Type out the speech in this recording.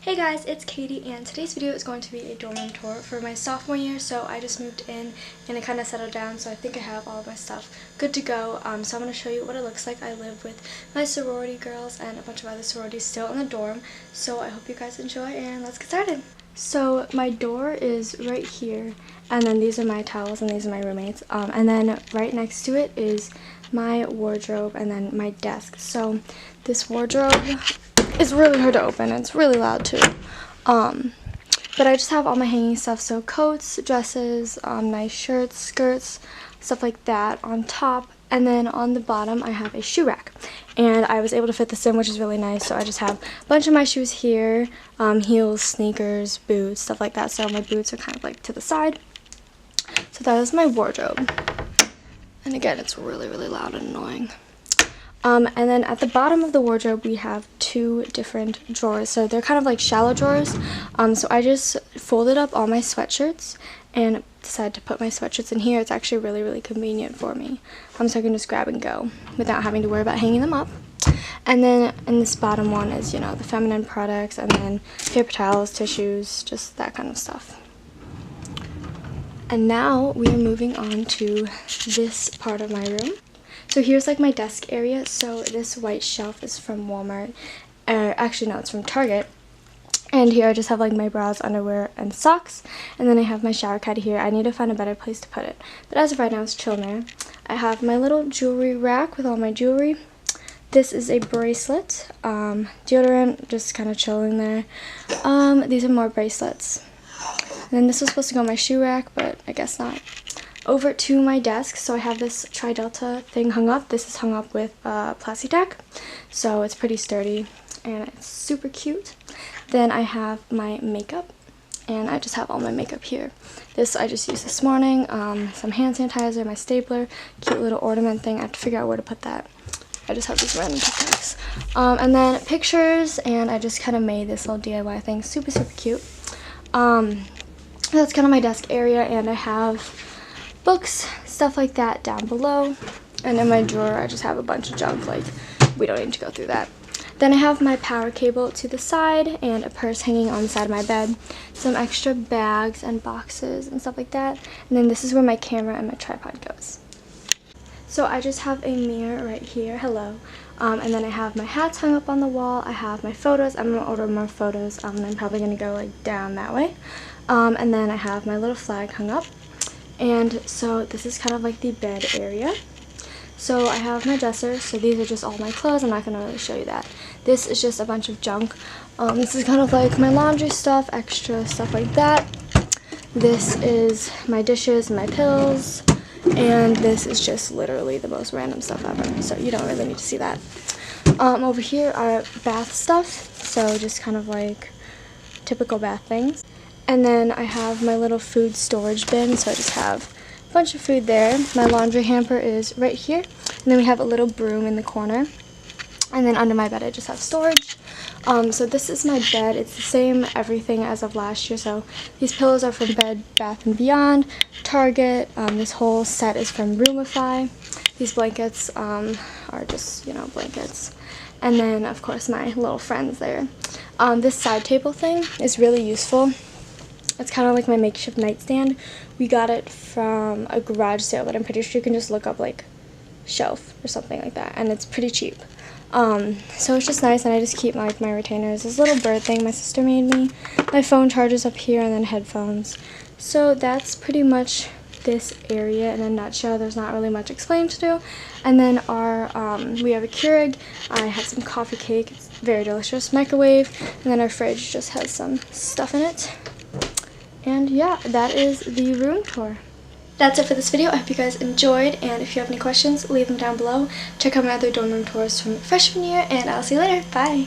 Hey guys, it's Katie, and today's video is going to be a dorm room tour for my sophomore year. So I just moved in and I kind of settled down, so I think I have all of my stuff good to go. So I'm going to show you what it looks like. I live with my sorority girls and a bunch of other sororities still in the dorm, so I hope you guys enjoy, and let's get started. So my door is right here, and then these are my towels and these are my roommates, and then right next to it is my wardrobe and then my desk. So this wardrobe is really hard to open. It's really loud too. But I just have all my hanging stuff, so coats, dresses, nice shirts, skirts, stuff like that on top. And then on the bottom I have a shoe rack, and I was able to fit this in, which is really nice. So I just have a bunch of my shoes here, heels, sneakers, boots, stuff like that. So my boots are kind of like to the side. So that is my wardrobe. And again, it's really, really loud and annoying. And then at the bottom of the wardrobe, we have two different drawers. So they're kind of like shallow drawers. So I just folded up all my sweatshirts and decided to put my sweatshirts in here. It's actually really, really convenient for me. So I can just grab and go without having to worry about hanging them up. And then in this bottom one is, you know, the feminine products, and then paper towels, tissues, just that kind of stuff. And now we are moving on to this part of my room. So here's like my desk area. So this white shelf is from Walmart. Actually, no, it's from Target. And here I just have like my bras, underwear, and socks. And then I have my shower caddy here. I need to find a better place to put it, but as of right now, it's chilling there. I have my little jewelry rack with all my jewelry. This is a bracelet. Deodorant, just kind of chilling there. These are more bracelets. And then this was supposed to go on my shoe rack, but I guess not. Over to my desk, so I have this Tri-Delta thing hung up. This is hung up with plasti tack, so it's pretty sturdy and it's super cute. Then I have my makeup, and I just have all my makeup here. This I just used this morning, some hand sanitizer, my stapler, cute little ornament thing. I have to figure out where to put that. I just have these random pictures. And then pictures, and I just kind of made this little DIY thing, super, super cute. That's kind of my desk area, and I have books, stuff like that down below. And in my drawer I just have a bunch of junk, like we don't need to go through that. Then I have my power cable to the side and a purse hanging on the side of my bed, some extra bags and boxes and stuff like that. And then this is where my camera and my tripod goes. So I just have a mirror right here, hello. And then I have my hats hung up on the wall. I have my photos. I'm gonna order more photos, and I'm probably gonna go like down that way. And then I have my little flag hung up. And so this is kind of like the bed area. So I have my dresser. So these are just all my clothes. I'm not going to really show you that. This is just a bunch of junk. This is kind of like my laundry stuff, extra stuff like that. This is my dishes, my pills. And this is just literally the most random stuff ever. So you don't really need to see that. Over here are bath stuff. So just kind of like typical bath things. And then I have my little food storage bin, so I just have a bunch of food there. My laundry hamper is right here. And then we have a little broom in the corner. And then under my bed I just have storage. So this is my bed. It's the same everything as of last year. So these pillows are from Bed Bath & Beyond, Target. This whole set is from Roomify. These blankets are just, you know, blankets. And then, of course, my little friends there. This side table thing is really useful. It's kind of like my makeshift nightstand. We got it from a garage sale, but I'm pretty sure you can just look up like shelf or something like that, and it's pretty cheap. So it's just nice, and I just keep like my retainers. This little bird thing my sister made me. My phone charger's up here, and then headphones. So that's pretty much this area in a nutshell. There's not really much explained to do. And then our we have a Keurig. I have some coffee cake. It's very delicious. Microwave, and then our fridge just has some stuff in it. And yeah, that is the room tour. That's it for this video. I hope you guys enjoyed, and if you have any questions, leave them down below. Check out my other dorm room tours from freshman year, and I'll see you later. Bye!